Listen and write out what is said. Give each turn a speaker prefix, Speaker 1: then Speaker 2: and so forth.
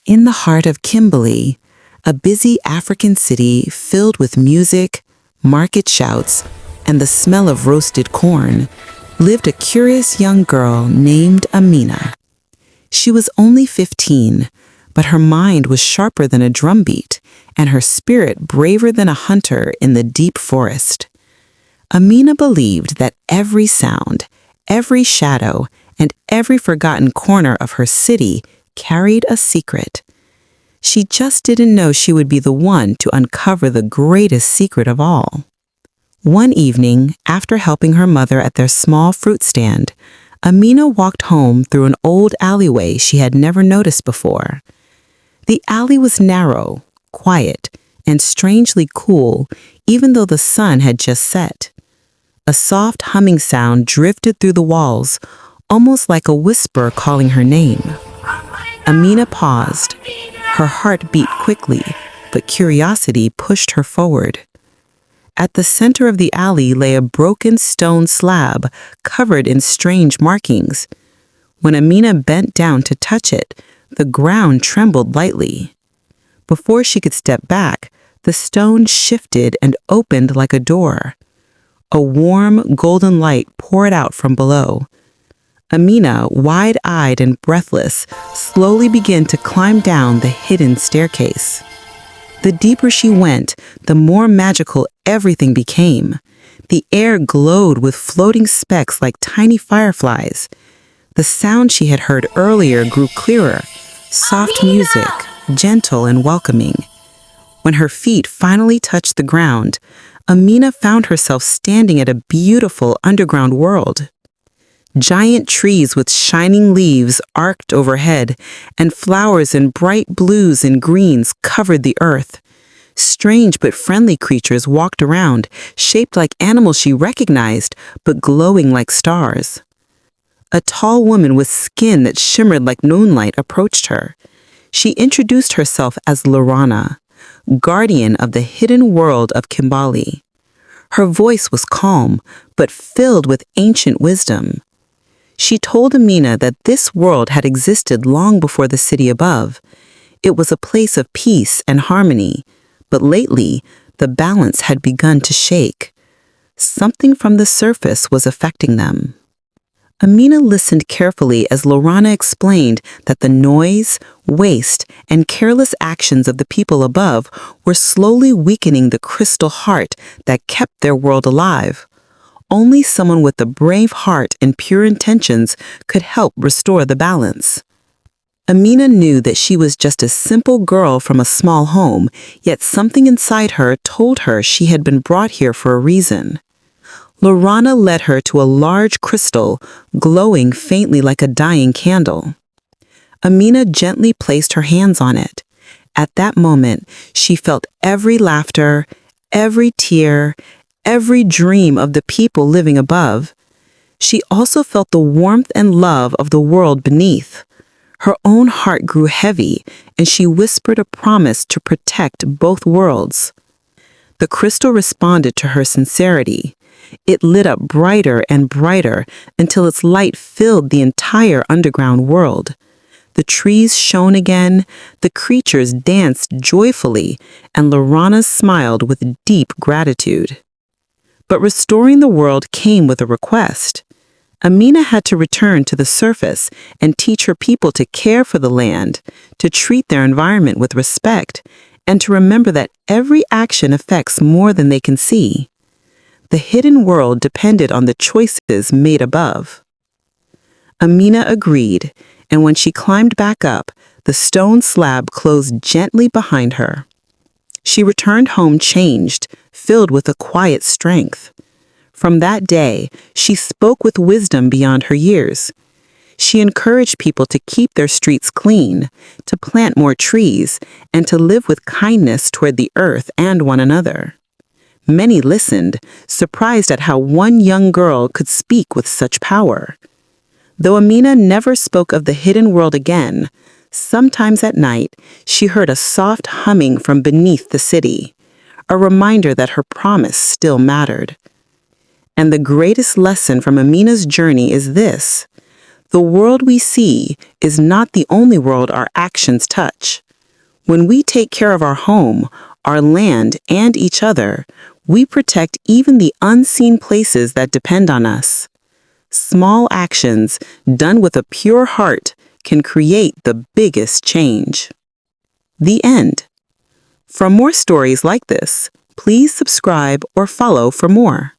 Speaker 1: In the heart of Kambali, a busy African city filled with music, market shouts, and the smell of roasted corn, lived a curious young girl named Amina. She was only 15, but her mind was sharper than a drumbeat, and her spirit braver than a hunter in the deep forest. Amina believed that every sound, every shadow, and every forgotten corner of her city carried a secret. She just didn't know she would be the one to uncover the greatest secret of all. One evening, after helping her mother at their small fruit stand, Amina walked home through an old alleyway she had never noticed before. The alley was narrow, quiet, and strangely cool, even though the sun had just set. A soft humming sound drifted through the walls, almost like a whisper calling her name. Amina paused. Her heart beat quickly, but curiosity pushed her forward. At the center of the alley lay a broken stone slab covered in strange markings. When Amina bent down to touch it, the ground trembled lightly. Before she could step back, the stone shifted and opened like a door. A warm, golden light poured out from below. Amina, wide-eyed and breathless, slowly began to climb down the hidden staircase. The deeper she went, the more magical everything became. The air glowed with floating specks like tiny fireflies. The sound she had heard earlier grew clearer, soft music, gentle and welcoming. When her feet finally touched the ground, Amina found herself standing at a beautiful underground world. Giant trees with shining leaves arched overhead, and flowers in bright blues and greens covered the earth. Strange but friendly creatures walked around, shaped like animals she recognized, but glowing like stars. A tall woman with skin that shimmered like moonlight approached her. She introduced herself as Lorana, guardian of the hidden world of Kambali. Her voice was calm, but filled with ancient wisdom. She told Amina that this world had existed long before the city above. It was a place of peace and harmony, but lately, the balance had begun to shake. Something from the surface was affecting them. Amina listened carefully as Lorana explained that the noise, waste, and careless actions of the people above were slowly weakening the crystal heart that kept their world alive. Only someone with a brave heart and pure intentions could help restore the balance. Amina knew that she was just a simple girl from a small home, yet something inside her told her she had been brought here for a reason. Lorana led her to a large crystal, glowing faintly like a dying candle. Amina gently placed her hands on it. At that moment, she felt every laughter, every tear, every dream of the people living above. She also felt the warmth and love of the world beneath. Her own heart grew heavy, and she whispered a promise to protect both worlds. The crystal responded to her sincerity. It lit up brighter and brighter until its light filled the entire underground world. The trees shone again, the creatures danced joyfully, and Lorana smiled with deep gratitude. But restoring the world came with a request. Amina had to return to the surface and teach her people to care for the land, to treat their environment with respect, and to remember that every action affects more than they can see. The hidden world depended on the choices made above. Amina agreed, and when she climbed back up, the stone slab closed gently behind her. She returned home changed, filled with a quiet strength. From that day, she spoke with wisdom beyond her years. She encouraged people to keep their streets clean, to plant more trees, and to live with kindness toward the earth and one another. Many listened, surprised at how one young girl could speak with such power. Though Amina never spoke of the hidden world again, sometimes at night she heard a soft humming from beneath the city, a reminder that her promise still mattered. And the greatest lesson from Amina's journey is this: The world we see is not the only world our actions touch. When we take care of our home, our land, and each other, we protect even the unseen places that depend on us. Small actions done with a pure heart can create the biggest change. The end. For more stories like this, please subscribe or follow for more.